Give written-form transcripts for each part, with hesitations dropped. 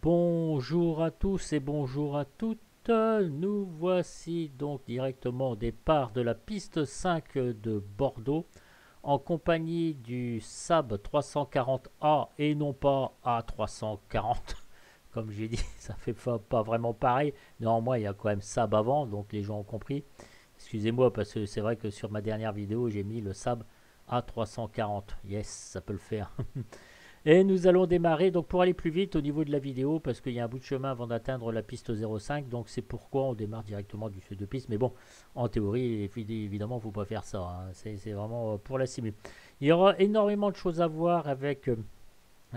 Bonjour à tous et bonjour à toutes. Nous voici donc directement au départ de la piste 5 de Bordeaux en compagnie du Saab 340A et non pas A340. Comme j'ai dit, ça fait pas vraiment pareil. Néanmoins, il y a quand même Saab avant, donc les gens ont compris. Excusez-moi parce que c'est vrai que sur ma dernière vidéo, j'ai mis le Saab A340. Yes, ça peut le faire. Et nous allons démarrer donc pour aller plus vite au niveau de la vidéo parce qu'il y a un bout de chemin avant d'atteindre la piste 05. Donc c'est pourquoi on démarre directement du sud de piste. Mais bon, en théorie, évidemment, il ne faut pas faire ça, hein. C'est vraiment pour la simuler. Il y aura énormément de choses à voir avec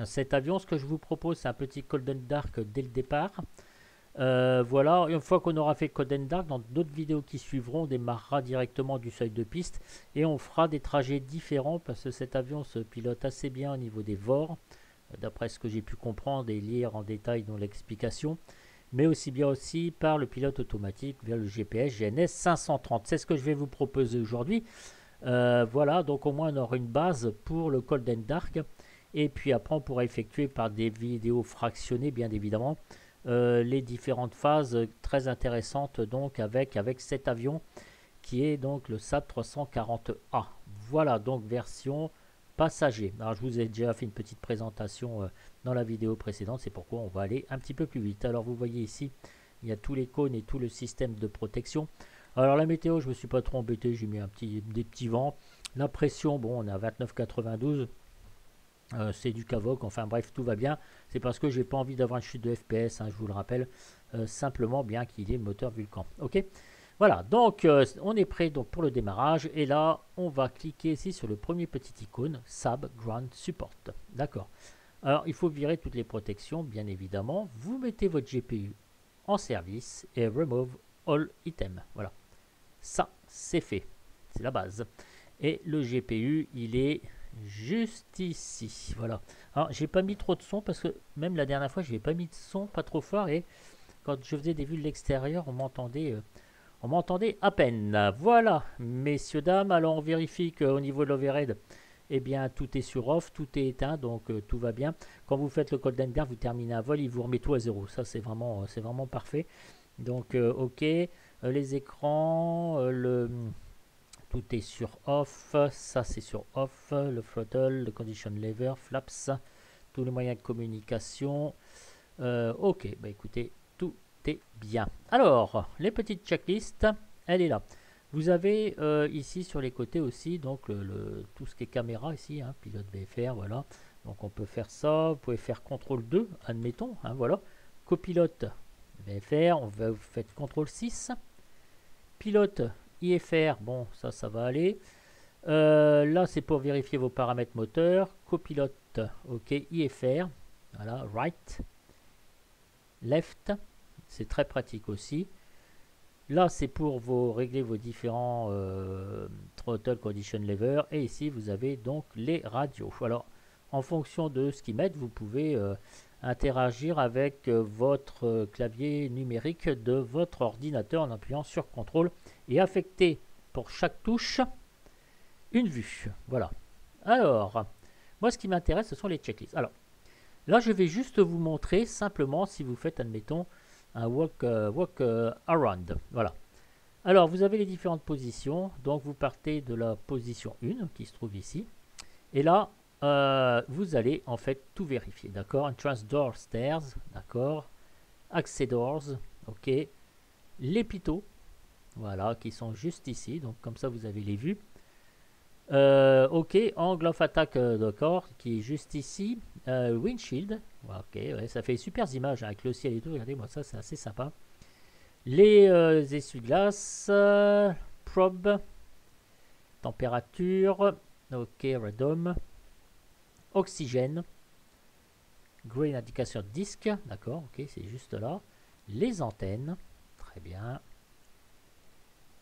cet avion. Ce que je vous propose, c'est un petit Cold and Dark dès le départ. Voilà, une fois qu'on aura fait Cold and Dark, dans d'autres vidéos qui suivront, on démarrera directement du seuil de piste et on fera des trajets différents parce que cet avion se pilote assez bien au niveau des VOR, d'après ce que j'ai pu comprendre et lire en détail dans l'explication, mais aussi bien aussi par le pilote automatique via le GPS GNS 530. C'est ce que je vais vous proposer aujourd'hui. Voilà, donc au moins on aura une base pour le Cold and Dark et puis après on pourra effectuer par des vidéos fractionnées bien évidemment les différentes phases très intéressantes donc avec cet avion qui est donc le Saab 340A. Voilà donc version passager. Alors je vous ai déjà fait une petite présentation dans la vidéo précédente, c'est pourquoi on va aller un petit peu plus vite. Alors vous voyez ici, il y a tous les cônes et tout le système de protection. Alors la météo, je ne me suis pas trop embêté, j'ai mis des petits vents. La pression, bon, on est à 29,92. C'est du Cavoc, enfin bref, tout va bien. C'est parce que j'ai pas envie d'avoir une chute de FPS, hein, je vous le rappelle, simplement bien qu'il y ait le moteur Vulcan. Ok, voilà, donc on est prêt donc pour le démarrage. Et là, on va cliquer ici sur le premier petit icône, Saab Ground Support. D'accord. Alors, il faut virer toutes les protections, bien évidemment. Vous mettez votre GPU en service et remove all items. Voilà, ça, c'est fait. C'est la base. Et le GPU, il est juste ici. Voilà. Alors, j'ai pas mis trop de son parce que même la dernière fois, je n'ai pas mis de son pas trop fort et quand je faisais des vues de l'extérieur, on m'entendait à peine. Voilà, messieurs, dames. Alors, on vérifie qu'au niveau de l'overhead, eh bien, tout est sur off, tout est éteint, donc tout va bien. Quand vous faites le Cold and Dark, vous terminez un vol, il vous remet tout à zéro. Ça, c'est vraiment parfait. Donc, ok. Les écrans, tout est sur off, ça c'est sur off, le throttle, le condition lever, flaps, tous les moyens de communication. Ok, bah écoutez, tout est bien. Alors, les petites checklists, elle est là. Vous avez ici sur les côtés aussi, donc tout ce qui est caméra ici, hein, pilote VFR, voilà. Donc on peut faire ça, vous pouvez faire CTRL 2, admettons, hein, voilà. Copilote VFR, on va vous faire CTRL 6. Pilote IFR, bon, ça va aller. Là, c'est pour vérifier vos paramètres moteurs. Copilote, ok, IFR, voilà, right, left, c'est très pratique aussi. Là, c'est pour régler vos différents throttle condition lever. Et ici, vous avez donc les radios. Alors, en fonction de ce qu'ils mettent, vous pouvez interagir avec votre clavier numérique de votre ordinateur en appuyant sur CTRL et affecter pour chaque touche une vue. Voilà. Alors, moi, ce qui m'intéresse, ce sont les checklists. Alors, là, je vais juste vous montrer simplement si vous faites, admettons, un walk around. Voilà. Alors, vous avez les différentes positions. Donc, vous partez de la position 1 qui se trouve ici. Et là, vous allez en fait tout vérifier. D'accord. Entrance door stairs. D'accord. Access doors. Ok. Les pitot. Voilà, qui sont juste ici. Donc, comme ça, vous avez les vues. Ok, angle of attack, d'accord, qui est juste ici. Windshield, ok, ouais, ça fait super images hein, avec le ciel et tout. Regardez-moi ça, c'est assez sympa. Les essuie-glaces, probe, température, ok, radome, oxygène, green indication disque, d'accord, ok, c'est juste là. Les antennes, très bien.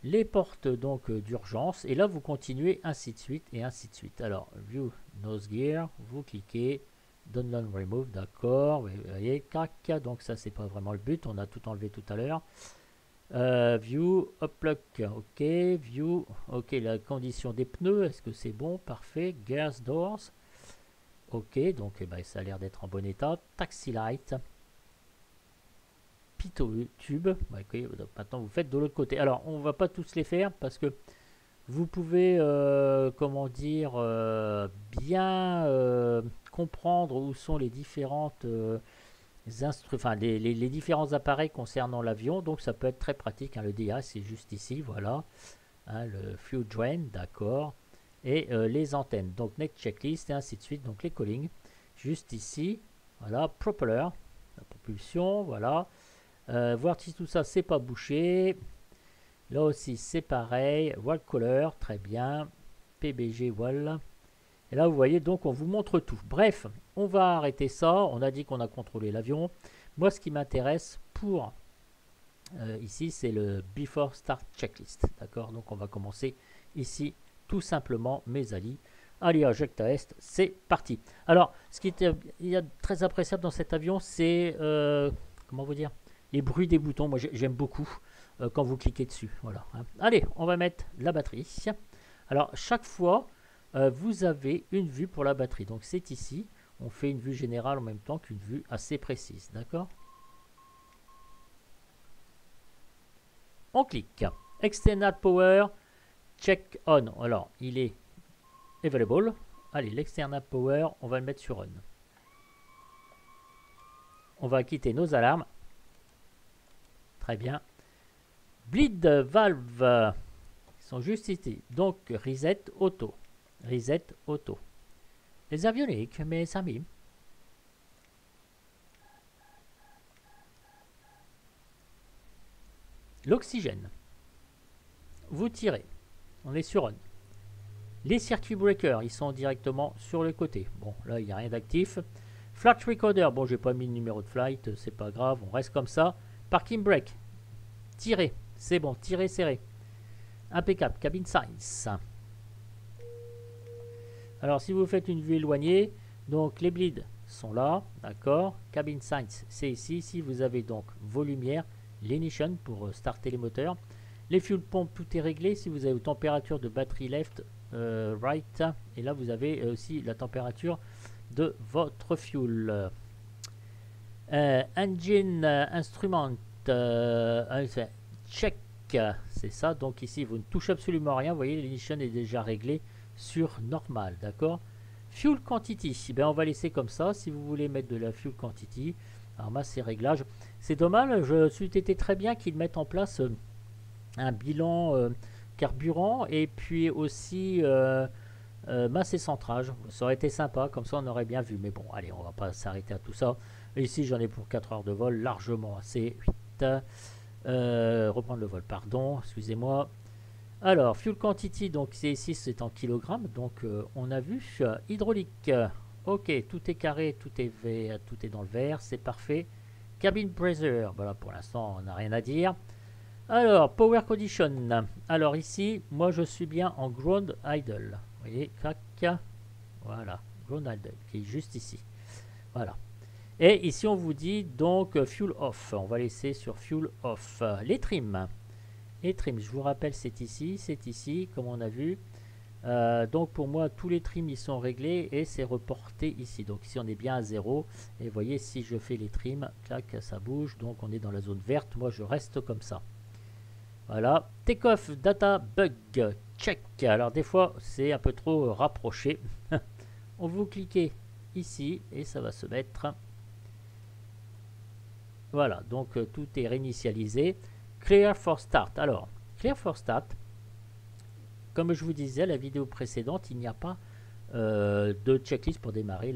Les portes donc d'urgence et là vous continuez ainsi de suite et ainsi de suite. Alors view nose gear, vous cliquez download remove, d'accord, vous voyez, cac, donc ça c'est pas vraiment le but, on a tout enlevé tout à l'heure. View uplock, ok, view, ok, la condition des pneus, est-ce que c'est bon, parfait, gears doors, ok, donc ça a l'air d'être en bon état. Taxi light, tube. Ouais, okay, donc maintenant vous faites de l'autre côté. Alors on va pas tous les faire parce que vous pouvez, comment dire, bien comprendre où sont les différentes enfin, les différents appareils concernant l'avion. Donc ça peut être très pratique. Hein. Le DA, c'est juste ici, voilà. Hein, le fuel drain, d'accord. Et les antennes. Donc next checklist et ainsi de suite. Donc les callings, juste ici. Voilà, propeller, la propulsion, voilà. Voir si tout ça, c'est pas bouché. Là aussi, c'est pareil. Wall color, très bien. PBG wall. Et là, vous voyez, donc, on vous montre tout. Bref, on va arrêter ça. On a dit qu'on a contrôlé l'avion. Moi, ce qui m'intéresse pour ici, c'est le Before Start Checklist. D'accord? Donc, on va commencer ici, tout simplement, mes alliés. Allez, Ejecta Est, c'est parti. Alors, ce qui il y a de très appréciable dans cet avion, c'est, comment vous dire, les bruits des boutons. Moi, j'aime beaucoup quand vous cliquez dessus. Voilà. Hein. Allez, on va mettre la batterie. Alors, chaque fois, vous avez une vue pour la batterie. Donc, c'est ici. On fait une vue générale en même temps qu'une vue assez précise. D'accord? On clique. External Power, check on. Alors, il est available. Allez, l'external power, on va le mettre sur on. On va quitter nos alarmes. Très bien. Bleed valve, ils sont juste ici. Donc, reset auto. Reset auto. Les avioniques, mes amis. L'oxygène. Vous tirez. On est sur on. Les circuit breakers, ils sont directement sur le côté. Bon, là, il n'y a rien d'actif. Flight recorder, bon, j'ai pas mis le numéro de flight, c'est pas grave, on reste comme ça. Parking brake, tirez, c'est bon, tirez, serré. Impeccable, cabin signs. Alors, si vous faites une vue éloignée, donc les bleeds sont là, d'accord. Cabin signs, c'est ici. Ici, vous avez donc vos lumières, l'ignition pour starter les moteurs. Les fuel pumps, tout est réglé. Si vous avez une température de batterie left, right, et là vous avez aussi la température de votre fuel. Engine instrument check, c'est ça. Donc ici vous ne touchez absolument rien. Vous voyez, l'ignition est déjà réglée sur normal, d'accord. Fuel quantity, ben on va laisser comme ça. Si vous voulez mettre de la fuel quantity, alors moi c'est réglage. C'est dommage, je suis été très bien qu'ils mettent en place un bilan carburant et puis aussi masse et centrage. Ça aurait été sympa, comme ça on aurait bien vu. Mais bon, allez, on va pas s'arrêter à tout ça. Ici, j'en ai pour 4 heures de vol, largement assez. 8. Reprendre le vol, pardon, excusez-moi. Alors, fuel quantity, donc c'est ici, c'est en kilogrammes. Donc, on a vu hydraulique. Ok, tout est carré, tout est dans le vert, c'est parfait. Cabin pressure, voilà, pour l'instant, on n'a rien à dire. Alors, power condition. Alors ici, moi je suis bien en ground idle. Vous voyez, clac. Voilà, ground idle, qui est juste ici. Voilà. Et ici, on vous dit donc fuel off. On va laisser sur fuel off. Les trims. Les trims, je vous rappelle, c'est ici, comme on a vu. Donc pour moi, tous les trims, ils sont réglés et c'est reporté ici. Donc ici, on est bien à 0. Et vous voyez, si je fais les trims, clac, ça bouge. Donc on est dans la zone verte. Moi, je reste comme ça. Voilà, take-off data bug, check. Alors des fois, c'est un peu trop rapproché. On vous cliquez ici et ça va se mettre. Voilà, donc tout est réinitialisé. Clear for start. Alors, clear for start, comme je vous disais à la vidéo précédente, il n'y a pas de checklist pour démarrer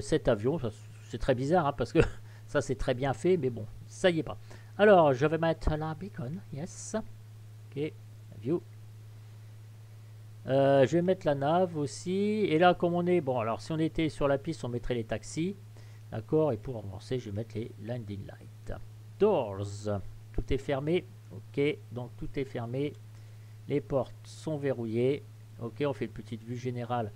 cet avion. C'est très bizarre hein, parce que ça c'est très bien fait, mais bon, ça y est pas. Alors, je vais mettre la beacon, yes. Ok, view. Je vais mettre la nav aussi. Et là, comme on est, bon, alors si on était sur la piste, on mettrait les taxis. D'accord, et pour avancer, je vais mettre les landing lights. Doors, tout est fermé. Ok, donc tout est fermé. Les portes sont verrouillées. Ok, on fait une petite vue générale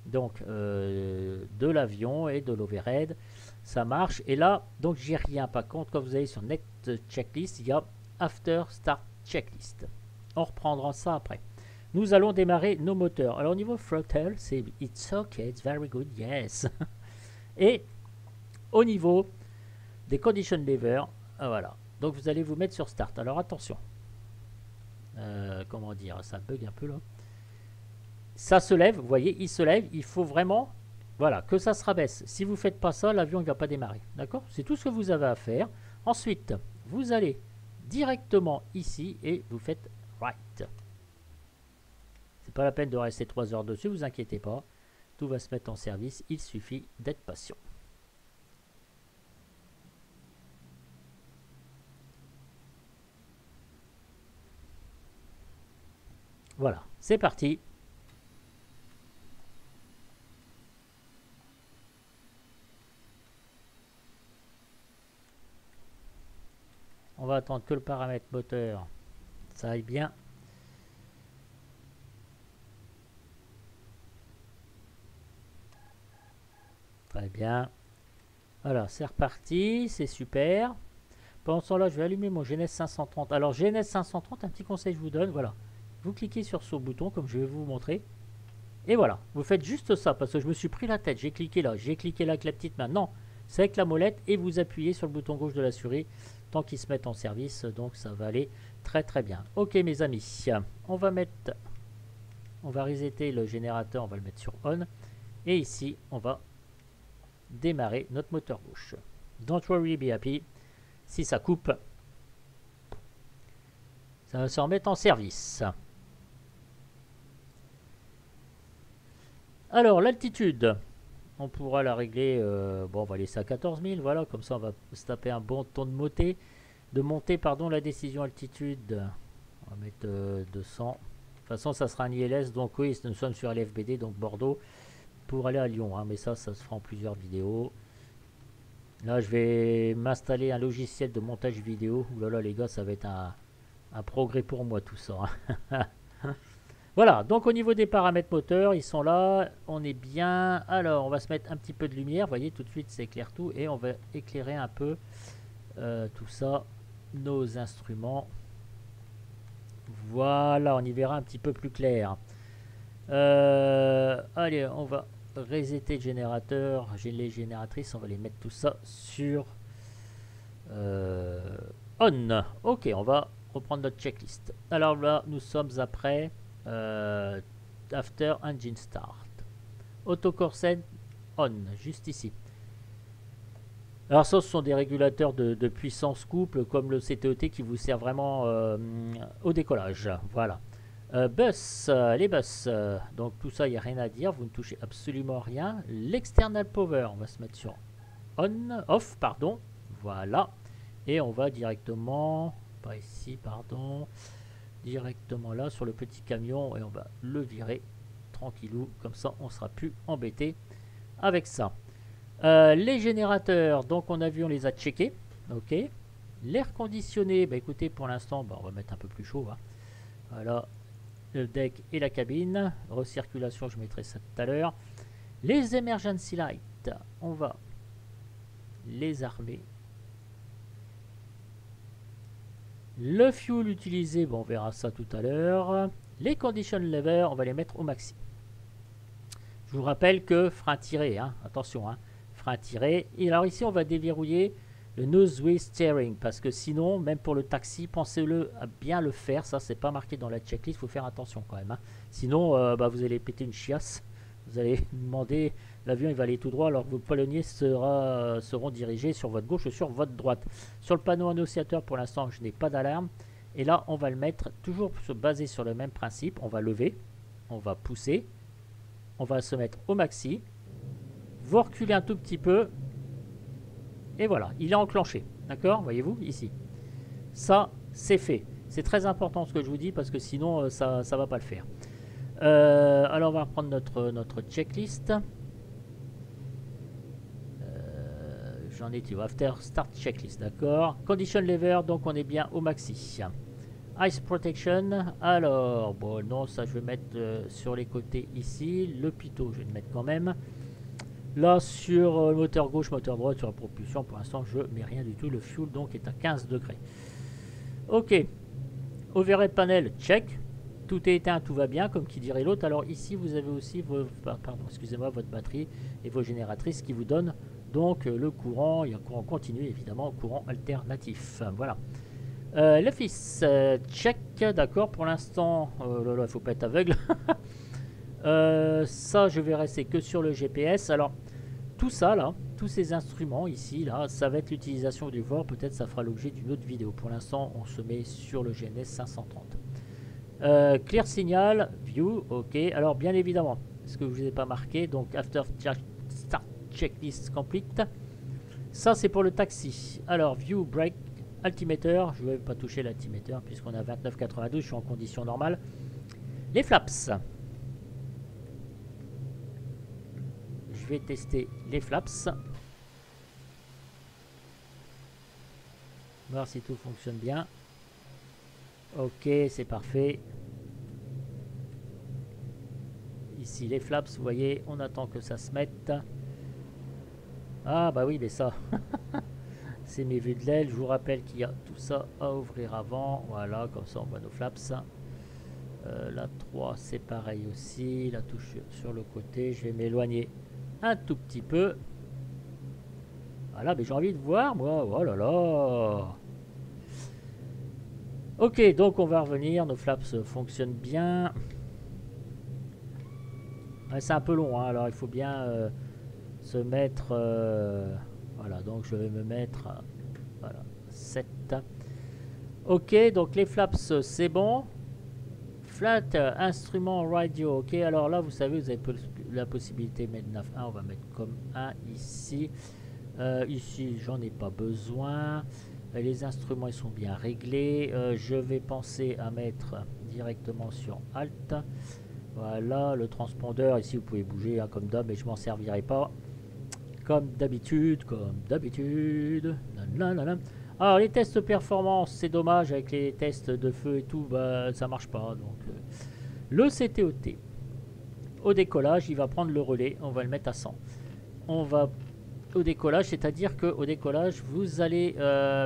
donc de l'avion et de l'overhead. Ça marche. Et là, donc j'ai rien. Par contre, quand vous allez sur Next Checklist, il y a After Start Checklist. On reprendra ça après. Nous allons démarrer nos moteurs. Alors au niveau throttle, c'est it's okay, it's very good, yes. Et au niveau des condition lever. Voilà. Donc vous allez vous mettre sur start. Alors attention. Comment dire, ça bug un peu là. Ça se lève, vous voyez, il se lève. Il faut vraiment, voilà, que ça se rabaisse. Si vous ne faites pas ça, l'avion ne va pas démarrer. D'accord? C'est tout ce que vous avez à faire. Ensuite, vous allez directement ici et vous faites right. C'est pas la peine de rester 3 heures dessus, vous inquiétez pas. Tout va se mettre en service. Il suffit d'être patient. Voilà, c'est parti. On va attendre que le paramètre moteur, ça aille bien. Très bien. Voilà, c'est reparti, c'est super. Pendant ce temps-là, je vais allumer mon GNS 530. Alors, GNS 530, un petit conseil que je vous donne, voilà. Vous cliquez sur ce bouton, comme je vais vous montrer. Et voilà, vous faites juste ça, parce que je me suis pris la tête. J'ai cliqué là avec la petite main. Non, c'est avec la molette et vous appuyez sur le bouton gauche de la souris tant qu'ils se mettent en service. Donc, ça va aller très très bien. Ok, mes amis, on va resetter le générateur, on va le mettre sur on. Et ici, on va démarrer notre moteur gauche. Don't worry, be happy. Si ça coupe, ça va se remettre en service. Alors, l'altitude, on pourra la régler, bon, on va laisser à 14 000, voilà, comme ça on va se taper un bon ton de montée, pardon, la décision altitude, on va mettre 200. De toute façon, ça sera un ILS, donc oui, nous sommes sur LFBD, donc Bordeaux, pour aller à Lyon, hein, mais ça se fera en plusieurs vidéos. Là, je vais m'installer un logiciel de montage vidéo. Ouh là là, les gars, ça va être un progrès pour moi, tout ça. Hein. Voilà, donc au niveau des paramètres moteurs, ils sont là. On est bien. Alors, on va se mettre un petit peu de lumière. Vous voyez, tout de suite, ça éclaire tout. Et on va éclairer un peu tout ça, nos instruments. Voilà, on y verra un petit peu plus clair. Allez, on va resetter le générateur, j'ai les génératrices, on va les mettre tout ça sur on. Ok, on va reprendre notre checklist. Alors là, nous sommes après after engine start. Autocorset on, juste ici. Alors ça, ce sont des régulateurs de puissance couple comme le CTOT qui vous sert vraiment au décollage. Voilà. Bus, les bus, donc tout ça, il n'y a rien à dire, vous ne touchez absolument rien. L'external power, on va se mettre sur off, pardon, voilà. Et on va directement, pas ici, pardon, directement là sur le petit camion et on va le virer tranquillou, comme ça on ne sera plus embêté avec ça. Les générateurs, donc on a vu, on les a checkés, ok. L'air conditionné, bah écoutez, pour l'instant, bah, on va mettre un peu plus chaud, hein. Voilà. Le deck et la cabine. Recirculation, je mettrai ça tout à l'heure. Les emergency lights, on va les armer. Le fuel utilisé, bon, on verra ça tout à l'heure. Les condition lever, on va les mettre au maxi. Je vous rappelle que frein tiré, hein, attention, hein, frein tiré. Et alors ici, on va déverrouiller le noseway steering, parce que sinon, même pour le taxi, pensez-le à bien le faire. Ça, c'est pas marqué dans la checklist, il faut faire attention quand même. Hein. Sinon, bah, vous allez péter une chiasse. Vous allez demander, l'avion il va aller tout droit, alors que vos palonniers seront dirigés sur votre gauche ou sur votre droite. Sur le panneau annonciateur, pour l'instant, je n'ai pas d'alarme. Et là, on va le mettre toujours basé sur le même principe. On va lever, on va pousser, on va se mettre au maxi. Vous reculez un tout petit peu. Et voilà, il est enclenché. D'accord? Voyez-vous, ici. Ça, c'est fait. C'est très important ce que je vous dis parce que sinon, ça ne va pas le faire. Alors, on va reprendre notre checklist. J'en ai dit, after start checklist, d'accord. Condition lever, donc on est bien au maxi. Ice protection, alors, bon, non, ça je vais mettre sur les côtés ici. Le pitot, je vais le mettre quand même. Là, sur le moteur gauche, moteur droite, sur la propulsion, pour l'instant, je ne mets rien du tout. Le fuel, donc, est à 15 degrés. Ok. Overhead panel, check. Tout est éteint, tout va bien, comme qui dirait l'autre. Alors, ici, vous avez aussi votre batterie et vos génératrices qui vous donnent donc le courant, il y a courant continu évidemment, courant alternatif. Voilà. Le fils, check, d'accord, pour l'instant, là, il ne faut pas être aveugle. Ça, je vais rester que sur le GPS. Alors, tout ça, là, tous ces instruments ici, là, ça va être l'utilisation du VOR. Peut-être ça fera l'objet d'une autre vidéo. Pour l'instant, on se met sur le GNS 530. Clear signal, view, ok. Alors, bien évidemment, ce que je ne vous ai pas marqué, donc, after start checklist complete. Ça, c'est pour le taxi. Alors, view, break, altimeter. Je ne vais pas toucher l'altimeter puisqu'on a 29,92. Je suis en condition normale. Les flaps. Je vais tester les flaps. Voir si tout fonctionne bien. Ok, c'est parfait. Ici, les flaps, vous voyez, on attend que ça se mette. Ah, bah oui, mais ça, c'est mes vues de l'aile. Je vous rappelle qu'il y a tout ça à ouvrir avant. Voilà, comme ça, on voit nos flaps. La 3, c'est pareil aussi. La touche sur le côté. Je vais m'éloigner un tout petit peu. Voilà, mais j'ai envie de voir, moi. Oh là là. Ok, donc on va revenir. Nos flaps fonctionnent bien. Ouais, c'est un peu long, hein, alors il faut bien se mettre... voilà, donc je vais me mettre... voilà, 7. Ok, donc les flaps, c'est bon. Flat instrument radio. Ok, alors là, vous savez, vous avez la possibilité de mettre 9.1. On va mettre comme 1 ici. Ici, j'en ai pas besoin. Les instruments, ils sont bien réglés. Je vais penser à mettre directement sur Alt. Voilà, le transpondeur. Ici, vous pouvez bouger hein, comme d'hab, mais je m'en servirai pas. Comme d'habitude, comme d'habitude. Alors, les tests de performance, c'est dommage. Avec les tests de feu et tout, bah, ça marche pas. Donc, le CTOT, au décollage, il va prendre le relais. On va le mettre à 100. On va au décollage, c'est-à-dire qu'au décollage, vous allez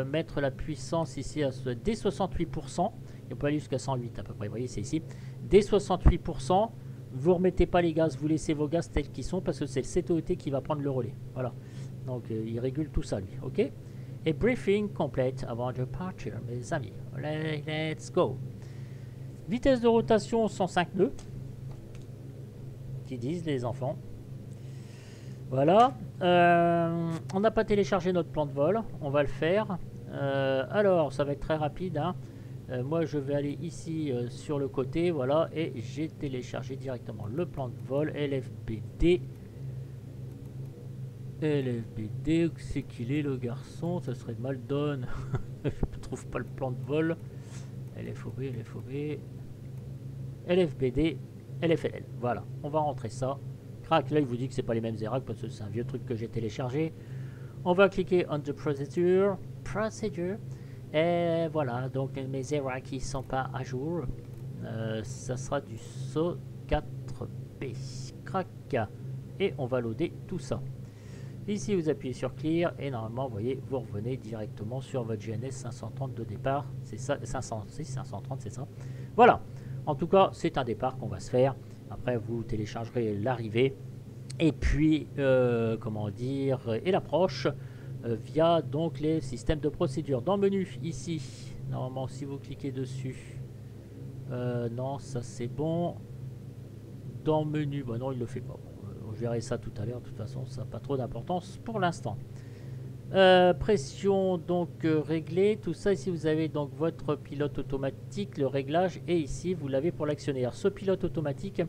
mettre la puissance ici à dès 68%. Il peut aller jusqu'à 108 à peu près. Vous voyez, c'est ici. Dès 68%, vous ne remettez pas les gaz, vous laissez vos gaz tels qu'ils sont parce que c'est le CTOT qui va prendre le relais. Voilà. Donc, il régule tout ça, lui. OK? Et briefing complète avant departure, mes amis. Let's go. Vitesse de rotation 105 nœuds. Qui disent les enfants. Voilà. On n'a pas téléchargé notre plan de vol. On va le faire. Alors, ça va être très rapide. Hein. Moi, je vais aller ici sur le côté. Voilà. Et j'ai téléchargé directement le plan de vol. LFBD. LFBD. C'est qu'il est le garçon. Ça serait de mal donne. Je ne trouve pas le plan de vol. LFOB, LFOB. LFBD. LFLL. Voilà. On va rentrer ça. Là, il vous dit que c'est pas les mêmes ERAC parce que c'est un vieux truc que j'ai téléchargé. On va cliquer on the procedure. Et voilà, donc mes ERAC qui sont pas à jour. Ça sera du SO 4B. Crac. Et on va loader tout ça. Ici, vous appuyez sur Clear et normalement, vous voyez, vous revenez directement sur votre GNS 530 de départ. C'est ça, 530, c'est ça. Voilà. En tout cas, c'est un départ qu'on va se faire. Après, vous téléchargerez l'arrivée et puis, comment dire, et l'approche via donc les systèmes de procédure. Dans le menu, ici, normalement, si vous cliquez dessus, non, ça c'est bon. Dans le menu, bah non, il ne le fait pas. Bon, je verrai ça tout à l'heure. De toute façon, ça n'a pas trop d'importance pour l'instant. Pression donc réglée, tout ça ici vous avez donc votre pilote automatique, le réglage et ici vous l'avez pour l'actionner. Ce pilote automatique,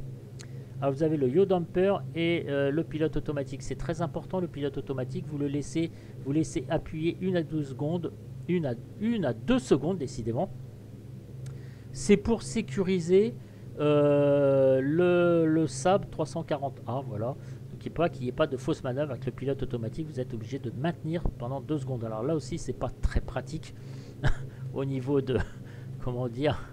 alors vous avez le yaw damper et le pilote automatique, c'est très important. Le pilote automatique vous laissez appuyer 1 à 2 secondes, 1 à 2 secondes décidément. C'est pour sécuriser le SAB 340A, voilà. Qu'il n'y ait pas de fausse manœuvre avec le pilote automatique, vous êtes obligé de maintenir pendant 2 secondes. Alors là aussi, c'est pas très pratique au niveau de, comment dire,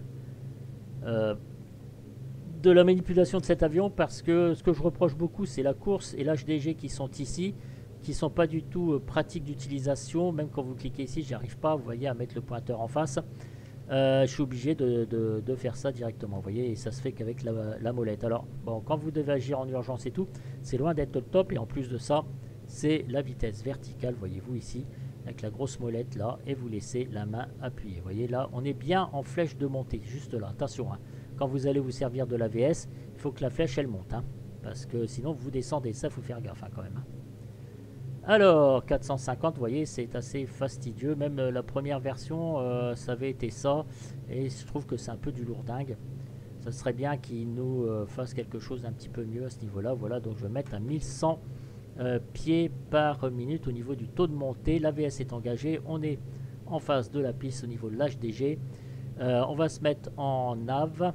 de la manipulation de cet avion, parce que ce que je reproche beaucoup, c'est la course et l'HDG qui sont ici, qui sont pas du tout pratiques d'utilisation. Même quand vous cliquez ici, j'arrive pas, vous voyez, à mettre le pointeur en face. Je suis obligé de faire ça directement, vous voyez, et ça se fait qu'avec la molette. Alors, bon, quand vous devez agir en urgence et tout, c'est loin d'être le top, et en plus de ça, c'est la vitesse verticale, voyez-vous ici, avec la grosse molette là, et vous laissez la main appuyée. Vous voyez là, on est bien en flèche de montée, juste là. Attention, hein. Quand vous allez vous servir de l'AVS, il faut que la flèche elle monte, hein, parce que sinon vous descendez, ça faut faire gaffe, hein, quand même. Hein. Alors, 450, vous voyez, c'est assez fastidieux. Même la première version, ça avait été ça. Et je trouve que c'est un peu du lourdingue. Ça serait bien qu'il nous fasse quelque chose d'un petit peu mieux à ce niveau-là. Voilà, donc je vais mettre à 1100 pieds par minute au niveau du taux de montée. L'AVS est engagé. On est en face de la piste au niveau de l'HDG. On va se mettre en nav.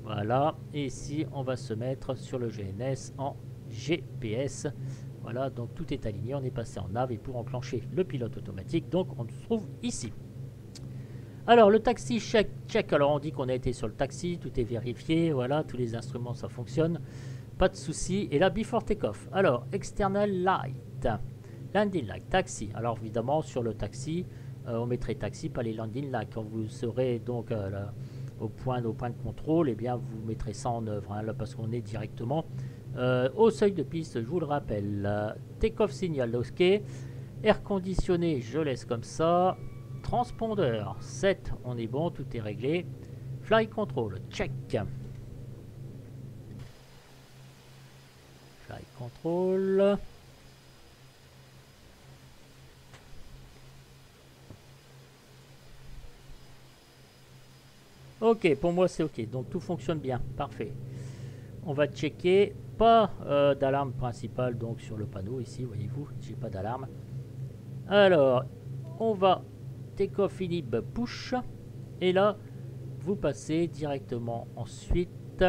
Voilà. Et ici, on va se mettre sur le GNS en GPS. Voilà, donc tout est aligné, on est passé en nav et pour enclencher le pilote automatique, donc on se trouve ici. Alors le taxi check, alors on dit qu'on a été sur le taxi, tout est vérifié, voilà, tous les instruments ça fonctionne, pas de souci. Et là, before take-off, alors external light, landing light, taxi, alors évidemment sur le taxi, on mettrait taxi, pas les landing lights, quand vous serez donc au point de contrôle, et eh bien vous mettrez ça en œuvre, hein, là parce qu'on est directement au seuil de piste, je vous le rappelle. Take-off signal, ok. Air conditionné, je laisse comme ça. Transpondeur, 7, on est bon, tout est réglé. Fly control, check. Fly control. Ok, pour moi c'est ok, donc tout fonctionne bien, parfait. On va checker, pas d'alarme principale donc sur le panneau ici, voyez-vous, j'ai pas d'alarme. Alors, on va take off inhib push, et là, vous passez directement ensuite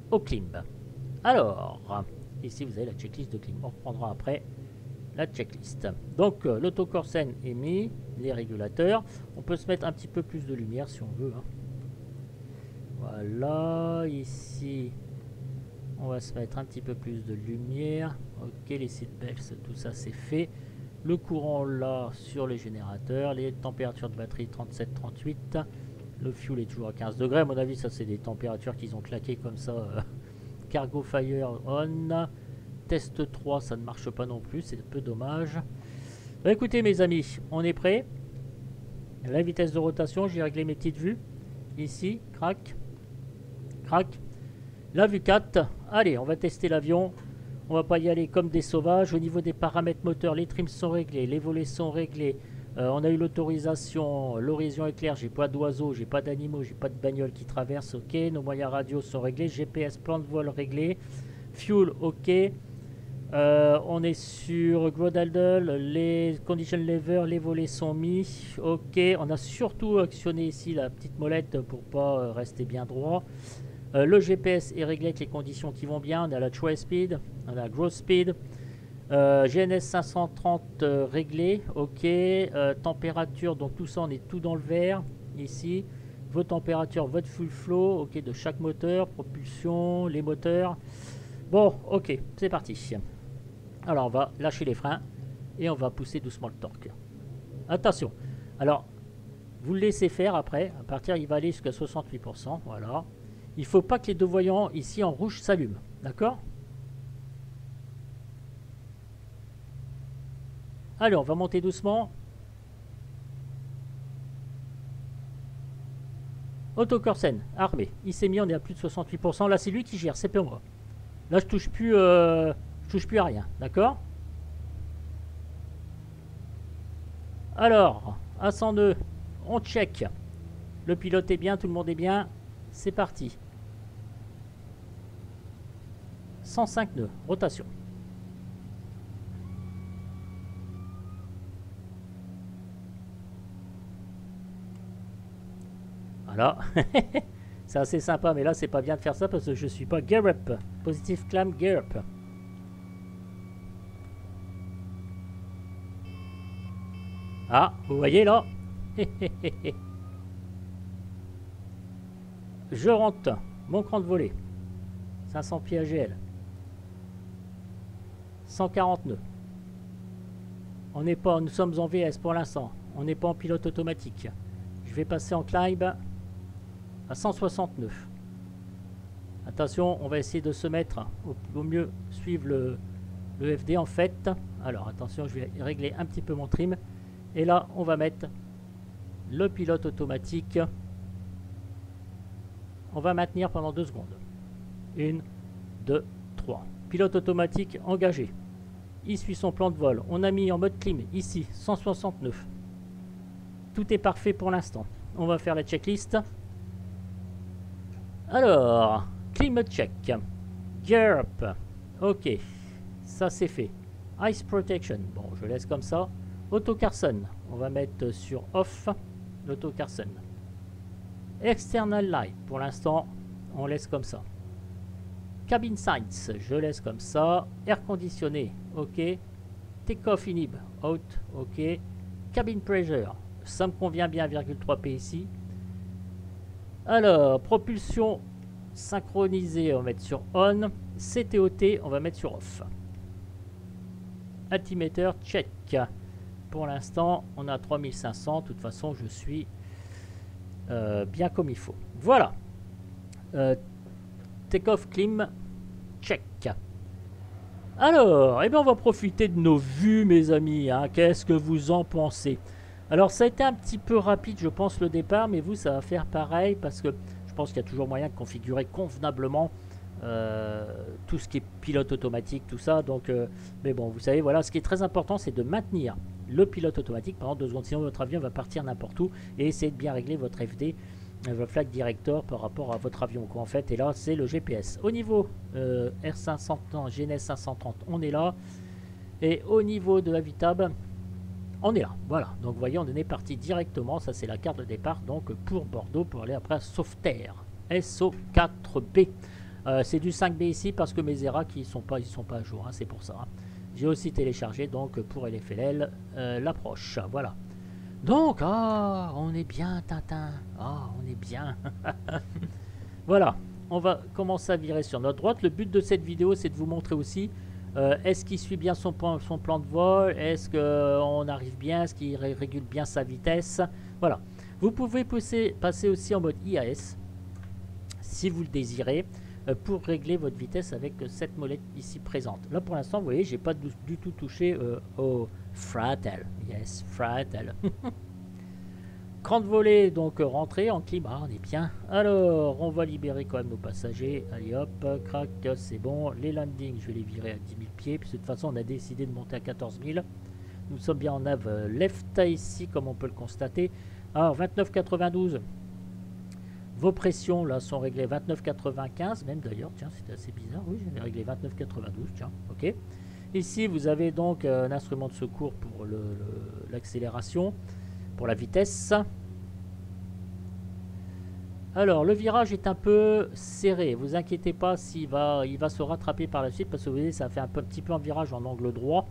au climb. Alors, ici vous avez la checklist de climb, on reprendra après la checklist. Donc, l'autocorsen est mis, les régulateurs, on peut se mettre un petit peu plus de lumière si on veut, hein. Voilà, ici, on va se mettre un petit peu plus de lumière. Ok, les seatbelts, tout ça c'est fait. Le courant là sur les générateurs. Les températures de batterie 37-38. Le fuel est toujours à 15 degrés. À mon avis, ça c'est des températures qu'ils ont claquées comme ça. Cargo fire on. Test 3, ça ne marche pas non plus. C'est un peu dommage. Bah, écoutez mes amis, on est prêt. La vitesse de rotation, j'ai réglé mes petites vues. Ici, crac. Crac. La vue 4, allez, on va tester l'avion. On va pas y aller comme des sauvages. Au niveau des paramètres moteurs, les trims sont réglés, les volets sont réglés. On a eu l'autorisation, l'horizon est clair, j'ai pas d'oiseaux, j'ai pas d'animaux, j'ai pas de bagnole qui traverse, ok. Nos moyens radio sont réglés, GPS, plan de vol réglé. Fuel, ok. On est sur Grodaddle, les condition lever, les volets sont mis, ok. On a surtout actionné ici la petite molette pour pas rester bien droit. Le GPS est réglé avec les conditions qui vont bien. On a la Troy Speed, on a la Growth Speed. GNS 530 réglé, ok. Température, donc tout ça, on est tout dans le vert ici. Vos températures, votre fuel flow, ok, de chaque moteur, propulsion, les moteurs. Bon, ok, c'est parti. Alors, on va lâcher les freins et on va pousser doucement le torque. Attention. Alors, vous le laissez faire après. À partir, il va aller jusqu'à 68%. Voilà. Il ne faut pas que les deux voyants ici en rouge s'allument. D'accord? Allez, on va monter doucement. Autocorsen, armé. Il s'est mis, on est à plus de 68%. Là, c'est lui qui gère, c'est pas moi. Là, je touche plus à rien. D'accord? Alors, à 100 nœuds, on check. Le pilote est bien, tout le monde est bien. C'est parti. 105 nœuds, rotation. Voilà. C'est assez sympa, mais là, c'est pas bien de faire ça parce que je suis pas gear up. Positive climb gear up. Ah, vous voyez là? Je rentre mon cran de volée. 500 pieds AGL. 140 nœuds. Nous sommes en VS pour l'instant. On n'est pas en pilote automatique. Je vais passer en climb à 169. Attention, on va essayer de se mettre au mieux, suivre Le FD en fait, alors attention, je vais régler un petit peu mon trim. Et là, on va mettre le pilote automatique. On va maintenir pendant 2 secondes. 1, 2, 3. Pilote automatique engagé. Il suit son plan de vol. On a mis en mode clim ici, 169. Tout est parfait pour l'instant. On va faire la checklist. Alors, clim check. Gear up. Ok, ça c'est fait. Ice protection. Bon, je laisse comme ça. Auto Carson. On va mettre sur off l'auto Carson. External light. Pour l'instant, on laisse comme ça. Cabin sights, je laisse comme ça. Air conditionné, ok. Take-off inhib, out, ok. Cabin pressure, ça me convient bien, 1,3 PSI. Alors, propulsion synchronisée, on va mettre sur on. CTOT, on va mettre sur off. Altimeter, check. Pour l'instant, on a 3500. De toute façon, je suis bien comme il faut. Voilà. Take-off clim, check. Alors, eh bien, on va profiter de nos vues, mes amis. Hein. Qu'est-ce que vous en pensez? Alors, ça a été un petit peu rapide, je pense, le départ, mais vous, ça va faire pareil, parce que je pense qu'il y a toujours moyen de configurer convenablement tout ce qui est pilote automatique, tout ça. Donc, mais bon, vous savez, voilà, ce qui est très important, c'est de maintenir le pilote automatique pendant 2 secondes. Sinon, votre avion va partir n'importe où, et essayez de bien régler votre FD. Votre flag director par rapport à votre avion quoi, en fait, et là c'est le GPS. Au niveau R530, GNS 530, on est là, et au niveau de Habitab, on est là. Voilà, donc vous voyez, on est parti directement. Ça c'est la carte de départ donc pour Bordeaux pour aller après à Sauveterre SO4B. C'est du 5B ici parce que mes ERA qui sont pas à jour, hein, c'est pour ça. Hein. J'ai aussi téléchargé donc pour LFLL l'approche. Voilà. Donc, on est bien, Tintin. On est bien. Voilà, on va commencer à virer sur notre droite. Le but de cette vidéo, c'est de vous montrer aussi est-ce qu'il suit bien son plan de vol, est-ce qu'on arrive bien, est-ce qu'il régule bien sa vitesse. Voilà. Vous pouvez passer aussi en mode IAS, si vous le désirez, pour régler votre vitesse avec cette molette ici présente. Là, pour l'instant, vous voyez, j'ai pas du tout touché au throttle. Yes, throttle. Grande volée, donc rentrée en clim. On est bien. Alors, on va libérer quand même nos passagers. Allez hop, crac, c'est bon. Les landings, je vais les virer à 10 000 pieds. Puis de toute façon, on a décidé de monter à 14 000. Nous sommes bien en nav left ici, comme on peut le constater. Alors, 29,92. Vos pressions là sont réglées 29,95 même d'ailleurs, tiens c'était assez bizarre, oui j'avais réglé 29,92, tiens, ok. Ici vous avez donc un instrument de secours pour l'accélération, pour la vitesse. Alors le virage est un peu serré, vous inquiétez pas s'il il va se rattraper par la suite parce que vous voyez ça fait un petit peu un virage en angle droit,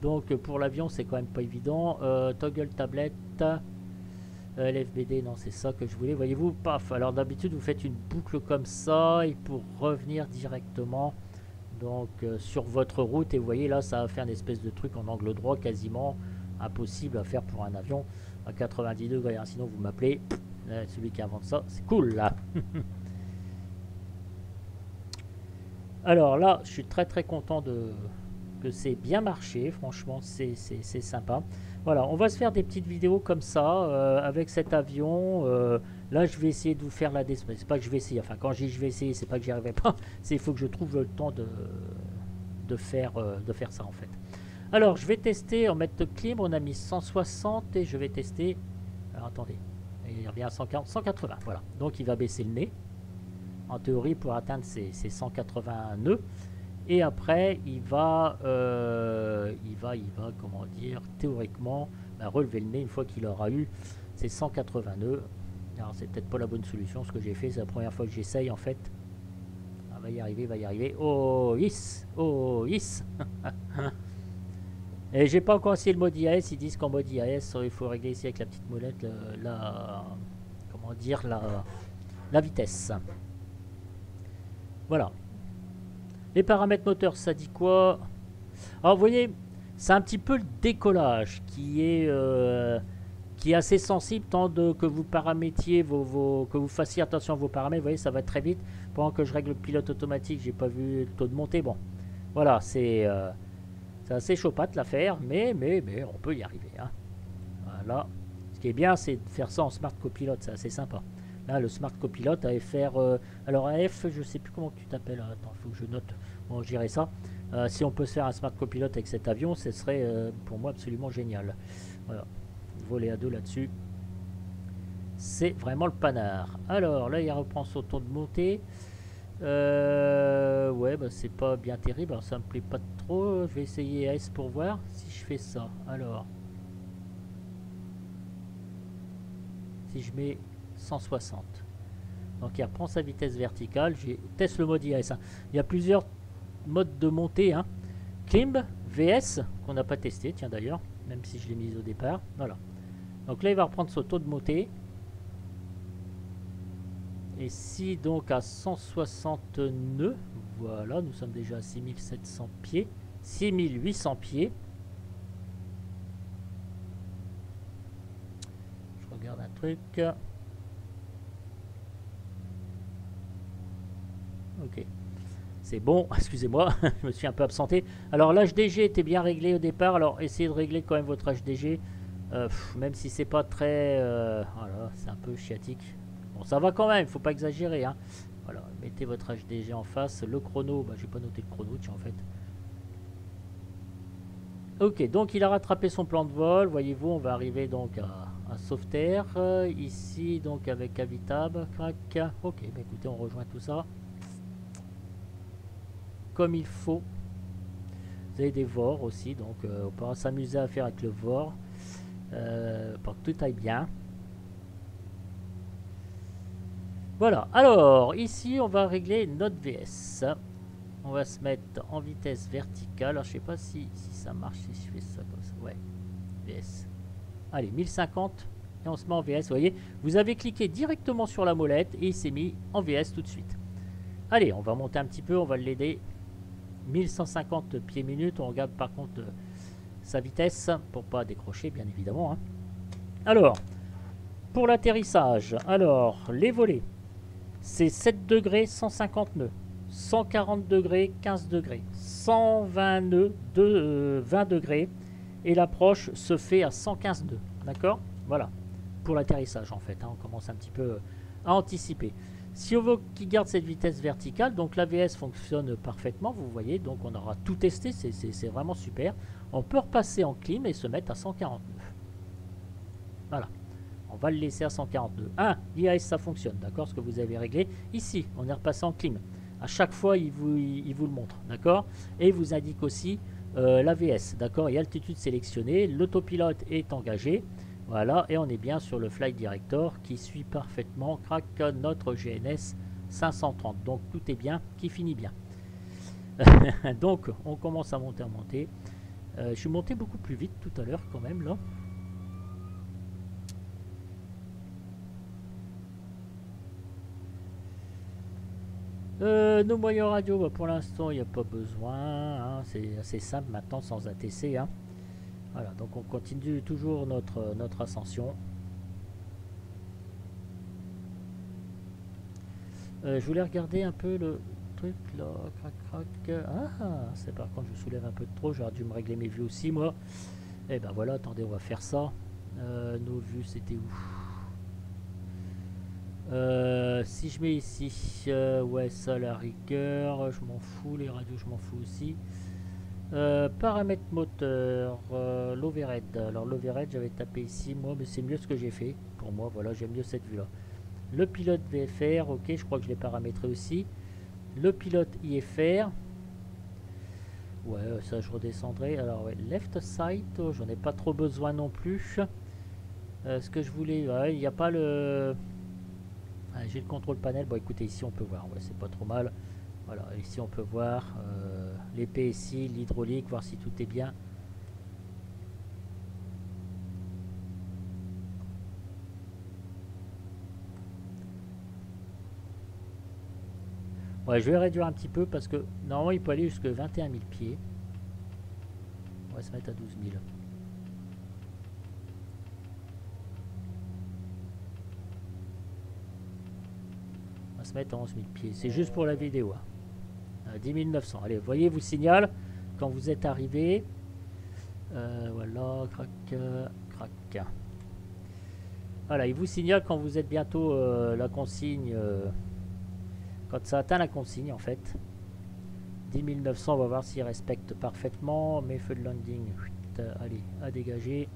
donc pour l'avion c'est quand même pas évident. Toggle tablette. LFBD, non, c'est ça que je voulais. Voyez-vous, paf. Alors d'habitude, vous faites une boucle comme ça et pour revenir directement donc sur votre route. Et vous voyez là, ça va faire une espèce de truc en angle droit, quasiment impossible à faire pour un avion à 90 degrés. Hein. Sinon, vous m'appelez celui qui invente ça. C'est cool là. Alors là, je suis très content que c'est bien marché. Franchement, c'est sympa. Voilà, on va se faire des petites vidéos comme ça avec cet avion. Là, je vais essayer de vous faire la description. C'est pas que je vais essayer. Enfin, quand je dis je vais essayer, c'est pas que j'y arriverai pas. C'est il faut que je trouve le temps de faire ça en fait. Alors, je vais tester en mettre clim. On a mis 160 et je vais tester. Alors, attendez. Il revient à 140, 180. Voilà. Donc, il va baisser le nez. En théorie, pour atteindre ces 180 nœuds. Et après, il va, comment dire, théoriquement, relever le nez une fois qu'il aura eu ses 180 nœuds. Alors, c'est peut-être pas la bonne solution. Ce que j'ai fait, c'est la première fois que j'essaye, en fait. Va y arriver, va y arriver. Oh, yes! Oh, yes! Et j'ai pas encore essayé le mode IAS. Ils disent qu'en mode IAS, il faut régler ici avec la petite molette comment dire, la vitesse. Voilà. Les paramètres moteurs, ça dit quoi? Alors, vous voyez, c'est un petit peu le décollage qui est assez sensible, tant que vous paramétriez que vous fassiez attention à vos paramètres. Vous voyez, ça va très vite. Pendant que je règle le pilote automatique, j'ai pas vu le taux de montée. Bon, voilà, c'est C'est assez chaupate l'affaire, mais on peut y arriver. Hein. Voilà. Ce qui est bien, c'est de faire ça en Smart Copilot, c'est assez sympa. Là, le Smart Copilot, allait faire... alors, AF, je sais plus comment tu t'appelles. Attends, il faut que je note. Bon, je dirais ça. Si on peut se faire un Smart Copilot avec cet avion, ce serait pour moi absolument génial. Voilà. Voler à deux là-dessus. C'est vraiment le panard. Alors, là, il reprend son ton de montée. Ouais, bah, c'est pas bien terrible. Alors, ça me plaît pas trop. Je vais essayer S pour voir si je fais ça. Alors, si je mets 160. Donc, il reprend sa vitesse verticale. Je teste le mode IS. Hein. Il y a plusieurs modes de montée. Hein. Climb, VS, qu'on n'a pas testé, tiens d'ailleurs, même si je l'ai mis au départ. Voilà. Donc là, il va reprendre son taux de montée. Et si donc à 160 nœuds, voilà, nous sommes déjà à 6700 pieds, 6800 pieds. Je regarde un truc. Ok. C'est bon, excusez-moi, je me suis un peu absenté. Alors l'HDG était bien réglé au départ, alors essayez de régler quand même votre HDG. Même si c'est pas très... voilà, c'est un peu chiatique. Bon, ça va quand même, il faut pas exagérer. Hein. Voilà, mettez votre HDG en face. Le chrono, bah, j'ai pas noté le chrono, tiens, en fait. Ok, donc il a rattrapé son plan de vol. Voyez-vous, on va arriver donc à Sauveterre. Ici, donc avec Avitab. Crac. Ok, bah, écoutez, on rejoint tout ça. Comme il faut. Vous avez des VOR aussi, donc on pourra s'amuser à faire avec le VOR. Pour que tout aille bien. Voilà, alors ici on va régler notre VS. On va se mettre en vitesse verticale. Alors je sais pas si ça marche si je fais ça comme ça. Ouais, VS. Allez, 1050 et on se met en VS. Vous voyez, vous avez cliqué directement sur la molette et il s'est mis en VS tout de suite. Allez, on va monter un petit peu, on va l'aider. 1150 pieds minutes. On regarde par contre sa vitesse pour pas décrocher, bien évidemment. Hein. Alors, pour l'atterrissage, alors les volets. C'est 7 degrés, 150 nœuds. 140 degrés, 15 degrés. 120 nœuds, 20 degrés. Et l'approche se fait à 115 nœuds. D'accord? Voilà. Pour l'atterrissage, en fait. Hein, on commence un petit peu à anticiper. Si on veut qu'il garde cette vitesse verticale, donc l'AVS fonctionne parfaitement, vous voyez. Donc on aura tout testé, c'est vraiment super. On peut repasser en clim et se mettre à 149. Voilà. On va le laisser à 142. 1. L'IAS, ça fonctionne, d'accord, ce que vous avez réglé. Ici, on est repassé en clim. À chaque fois, il vous le montre, d'accord. Et il vous indique aussi l'AVS, d'accord, et altitude sélectionnée. L'autopilote est engagé. Voilà, et on est bien sur le Flight Director qui suit parfaitement, crac, notre GNS 530. Donc, tout est bien, qui finit bien. Donc, on commence à monter, je suis monté beaucoup plus vite tout à l'heure quand même, là. Nos moyens radio, bah pour l'instant il n'y a pas besoin, hein, c'est assez simple maintenant sans ATC. Hein. Voilà, donc on continue toujours notre ascension. Je voulais regarder un peu le truc là, crac crac. Ah, c'est par contre je soulève un peu de trop, j'aurais dû me régler mes vues aussi moi. Et ben voilà, attendez, on va faire ça. Nos vues c'était où? Si je mets ici, ouais, ça la rigueur, je m'en fous, les radios, je m'en fous aussi. Paramètres moteur, l'overhead. Alors, l'overhead, j'avais tapé ici, moi, mais c'est mieux ce que j'ai fait. Pour moi, voilà, j'aime mieux cette vue-là. Le pilote VFR, ok, je crois que je l'ai paramétré aussi. Le pilote IFR. Ouais, ça, je redescendrai. Alors, ouais, left side, oh, j'en ai pas trop besoin non plus. Ce que je voulais, ouais, il n'y a pas le. J'ai le contrôle panel. Bon, écoutez, ici on peut voir. Ouais, c'est pas trop mal. Voilà, ici on peut voir les PSI, l'hydraulique, voir si tout est bien. Ouais, je vais réduire un petit peu parce que normalement il peut aller jusqu'à 21 000 pieds. On va se mettre à 12 000. Se mettre à 11 000 pieds. C'est juste pour la vidéo. Hein. 10 900. Allez, voyez, vous signale quand vous êtes arrivé. Voilà, crac, crac. Voilà, il vous signale quand vous êtes bientôt la consigne, quand ça atteint la consigne en fait. 10 900, on va voir s'il respecte parfaitement. Mes feux de landing, allez, à dégager.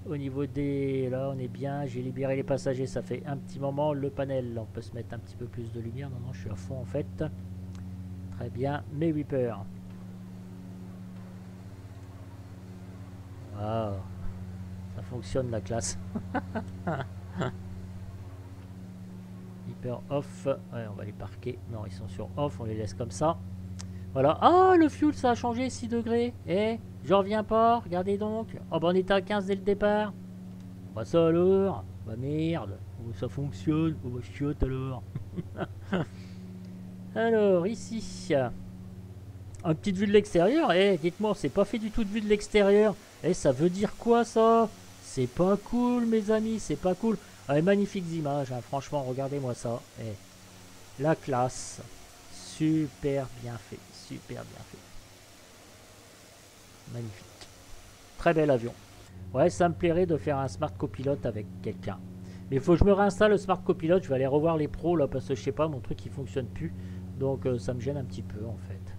Au niveau des... Là, on est bien. J'ai libéré les passagers, ça fait un petit moment. Le panel, on peut se mettre un petit peu plus de lumière. Non, non, je suis à fond en fait. Très bien. Mes Reapers. Wow. Ça fonctionne la classe. Hyper off. Ouais, on va les parquer. Non, ils sont sur off. On les laisse comme ça. Voilà. Ah, le fuel, ça a changé 6 degrés. Eh, je reviens pas. Regardez donc. Oh, bah, on était à 15 dès le départ. Bah, ça alors. Bah, merde. Oh, ça fonctionne. Oh, bah, chiotte alors. Alors, ici. Une petite vue de l'extérieur. Eh, dites-moi, c'est pas fait du tout de vue de l'extérieur. Eh, ça veut dire quoi, ça? C'est pas cool, mes amis. C'est pas cool. Ah, magnifiques images, hein. Franchement, regardez-moi ça. Eh, la classe. Super bien fait. Super bien fait. Magnifique. Très bel avion. Ouais, ça me plairait de faire un Smart Copilote avec quelqu'un. Mais il faut que je me réinstalle le Smart Copilote. Je vais aller revoir les pros là parce que je sais pas, mon truc il fonctionne plus. Donc ça me gêne un petit peu en fait.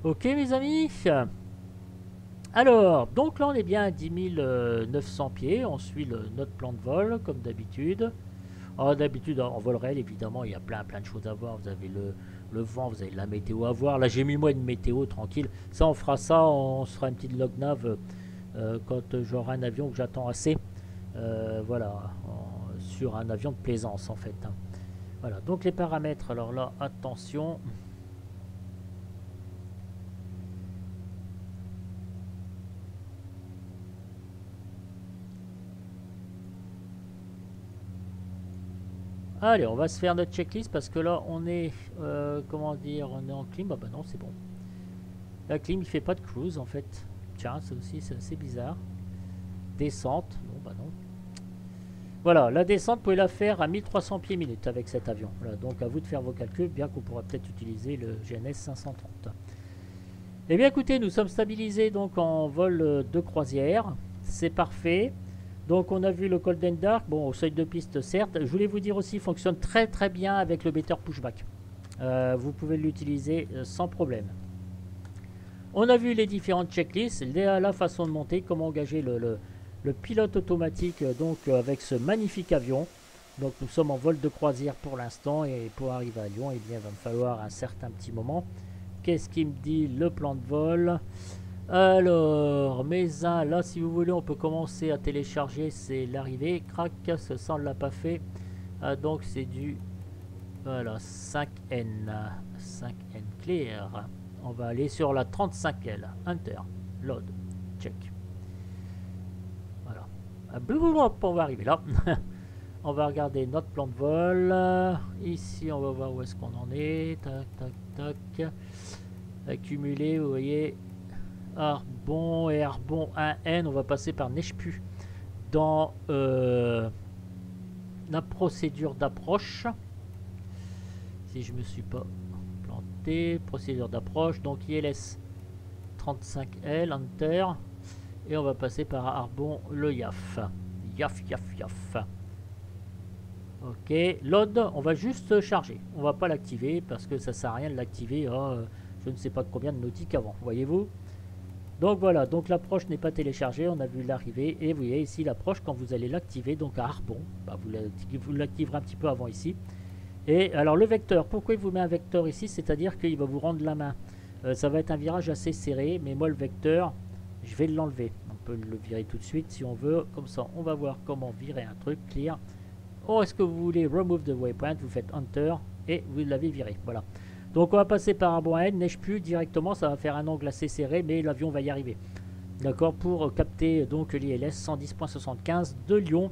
Ok mes amis. Alors, donc là on est bien à 10 900 pieds. On suit notre plan de vol comme d'habitude. D'habitude en vol réel évidemment il y a plein de choses à voir. Vous avez le vent, vous avez la météo à voir. Là j'ai mis moi une météo tranquille. Ça on fera ça, on se fera une petite log nav quand j'aurai un avion que j'attends assez. Voilà, sur un avion de plaisance en fait. Hein. Voilà, donc les paramètres, alors là, attention. Allez, on va se faire notre checklist parce que là, on est, comment dire, on est en clim. Ah bah non, c'est bon. La clim, il fait pas de cruise en fait. Tiens, ça aussi, c'est assez bizarre. Descente, non, bah non. Voilà, la descente, vous pouvez la faire à 1300 pieds minutes avec cet avion. Voilà, donc à vous de faire vos calculs, bien qu'on pourra peut-être utiliser le GNS 530. Eh bien écoutez, nous sommes stabilisés donc en vol de croisière. C'est parfait. Donc on a vu le Golden Dark, bon au seuil de piste certes. Je voulais vous dire aussi, il fonctionne très très bien avec le Better Pushback. Vous pouvez l'utiliser sans problème. On a vu les différentes checklists, la façon de monter, comment engager le pilote automatique donc avec ce magnifique avion. Donc nous sommes en vol de croisière pour l'instant et pour arriver à Lyon, eh bien, il va me falloir un certain petit moment. Qu'est-ce qu'il me dit le plan de vol? Alors, mes uns, là si vous voulez on peut commencer à télécharger, c'est l'arrivée. Crac, ça on l'a pas fait. Donc c'est du voilà 5N. 5N clear. On va aller sur la 35L. Enter. Load. Check. Voilà. On va arriver là. On va regarder notre plan de vol. Ici, on va voir où est-ce qu'on en est. Tac, tac, tac. Accumuler, vous voyez. Arbon et Arbon 1N. On va passer par Nechpu dans la procédure d'approche. Si je me suis pas planté. Procédure d'approche. Donc ILS 35L. Enter. Et on va passer par Arbon le YAF. YAF, YAF, YAF. Ok, load, on va juste charger. On va pas l'activer parce que ça sert à rien de l'activer. Je ne sais pas combien de nautiques avant, voyez-vous. Donc voilà, donc l'approche n'est pas téléchargée. On a vu l'arrivée et vous voyez ici l'approche quand vous allez l'activer. Donc à Arbon, bah, vous l'activerez un petit peu avant ici. Et alors le vecteur, pourquoi il vous met un vecteur ici? C'est-à-dire qu'il va vous rendre la main. Ça va être un virage assez serré, mais moi le vecteur, je vais l'enlever. On peut le virer tout de suite si on veut. Comme ça, on va voir comment virer un truc. Clear. Ou est-ce que vous voulez remove the waypoint? Vous faites Enter et vous l'avez viré. Voilà. Donc on va passer par un bon N. Neige plus directement. Ça va faire un angle assez serré, mais l'avion va y arriver. D'accord, pour capter donc l'ILS 110.75 de Lyon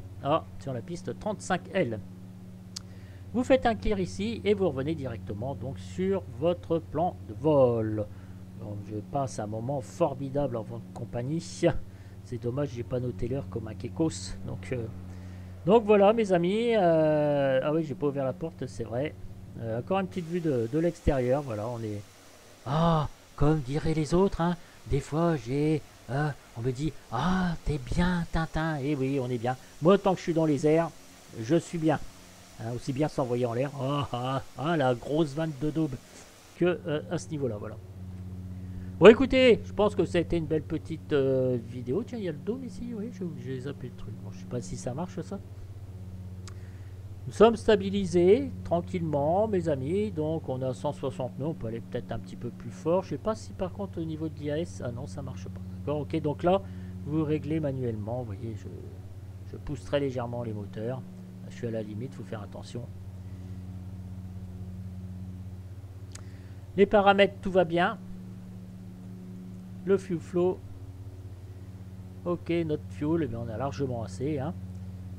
sur la piste 35L. Vous faites un clear ici et vous revenez directement donc sur votre plan de vol. Donc, je passe un moment formidable en votre compagnie. C'est dommage, j'ai pas noté l'heure comme un Kekos. Donc voilà mes amis. Ah oui, j'ai pas ouvert la porte, c'est vrai. Encore une petite vue de l'extérieur. Voilà, on est. Ah, comme diraient les autres, hein, des fois j'ai On me dit, ah, t'es bien, Tintin. Et oui, on est bien. Moi, tant que je suis dans les airs, je suis bien. Hein, aussi bien s'envoyer en l'air. La grosse vanne de daube que à ce niveau-là, voilà. Bon, écoutez, je pense que ça a été une belle petite vidéo. Tiens, il y a le dôme ici, oui, j'ai zappé le truc. Bon, je sais pas si ça marche, ça. Nous sommes stabilisés tranquillement, mes amis. Donc, on a 160 nœuds. On peut aller peut-être un petit peu plus fort. Je sais pas si par contre, au niveau de l'IAS, ah non, ça marche pas. D'accord, ok. Donc là, vous réglez manuellement. Vous voyez, je pousse très légèrement les moteurs. Je suis à la limite, il faut faire attention. Les paramètres, tout va bien. Le fuel flow. Ok, notre fuel, on a largement assez. Hein.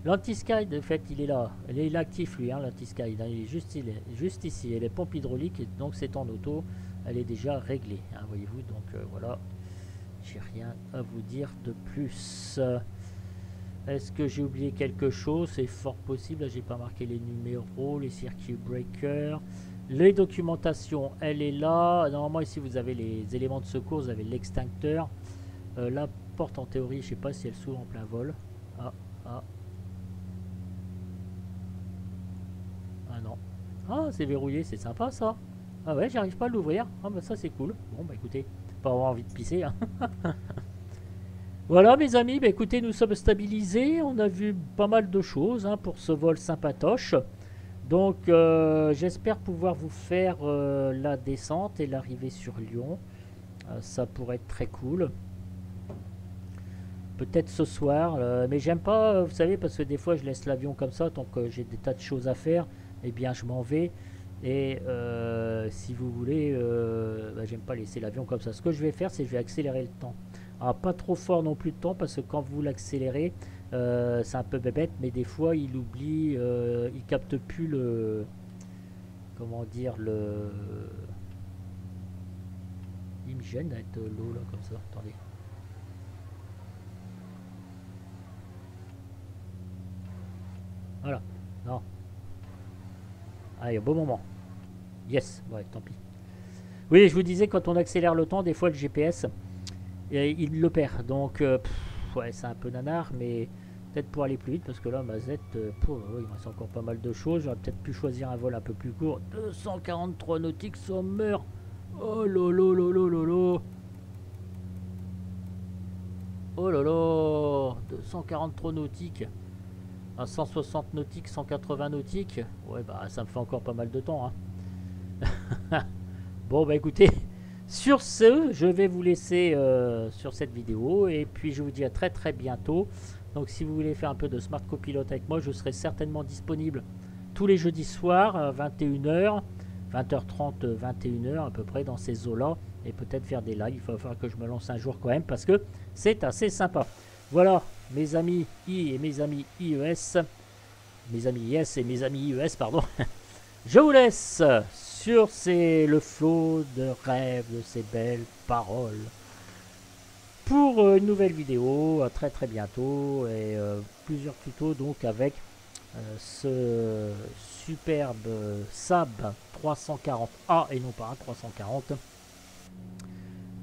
L'anti-sky, de fait, il est là. Il est actif, lui, hein, l'anti-sky. Il est juste ici. Et les pompes hydrauliques, donc c'est en auto. Elle est déjà réglée, hein, voyez-vous. Donc voilà, j'ai rien à vous dire de plus. Est-ce que j'ai oublié quelque chose? C'est fort possible. Là, j'ai pas marqué les numéros, les circuit breakers. Les documentations, elle est là. Normalement, ici, vous avez les éléments de secours. Vous avez l'extincteur. La porte, en théorie, je sais pas si elle s'ouvre en plein vol. Ah non. Ah, c'est verrouillé, c'est sympa ça. Ah ouais, j'arrive pas à l'ouvrir. Ah bah ça c'est cool. Bon bah écoutez, pas avoir envie de pisser. Hein. Voilà mes amis, bah écoutez, nous sommes stabilisés. On a vu pas mal de choses hein, pour ce vol sympatoche. Donc j'espère pouvoir vous faire la descente et l'arrivée sur Lyon. Ça pourrait être très cool. Peut-être ce soir, mais j'aime pas, vous savez, parce que des fois je laisse l'avion comme ça, tant que j'ai des tas de choses à faire, eh bien je m'en vais. Et si vous voulez, bah, j'aime pas laisser l'avion comme ça. Ce que je vais faire, c'est que je vais accélérer le temps. Alors pas trop fort non plus de temps, parce que quand vous l'accélérez, c'est un peu bébête, mais des fois il oublie, il capte plus le... Comment dire, le... Il me gêne d'être l'eau là comme ça, attendez. Voilà, non. Allez, beau moment. Yes, ouais, tant pis. Oui, je vous disais, quand on accélère le temps, des fois le GPS, il le perd. Donc, ouais, c'est un peu nanar, mais peut-être pour aller plus vite, parce que là, ma Z, il me reste encore pas mal de choses. J'aurais peut-être pu choisir un vol un peu plus court. 243 nautiques, ça meurt. Oh lolo, lolo, lolo. Oh lolo, 243 nautiques. À 160 nautiques, 180 nautiques. Ouais, bah ça me fait encore pas mal de temps. Hein. Bon, bah écoutez, sur ce, je vais vous laisser sur cette vidéo. Et puis, je vous dis à très très bientôt. Donc, si vous voulez faire un peu de Smart Copilote avec moi, je serai certainement disponible tous les jeudis soirs à 21h, 20h30, 21h à peu près dans ces eaux-là. Et peut-être faire des lives. Il va falloir que je me lance un jour quand même parce que c'est assez sympa. Voilà, mes amis I et mes amis IES, mes amis IS et mes amis IES, pardon. Je vous laisse sur le flot de rêves de ces belles paroles. Pour une nouvelle vidéo, à très très bientôt, et plusieurs tutos donc avec ce superbe Saab 340A et non pas un 340.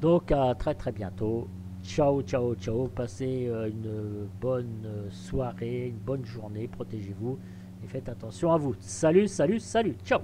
Donc à très très bientôt. Ciao, ciao, ciao. Passez une bonne soirée, une bonne journée. Protégez-vous et faites attention à vous. Salut, salut, salut. Ciao.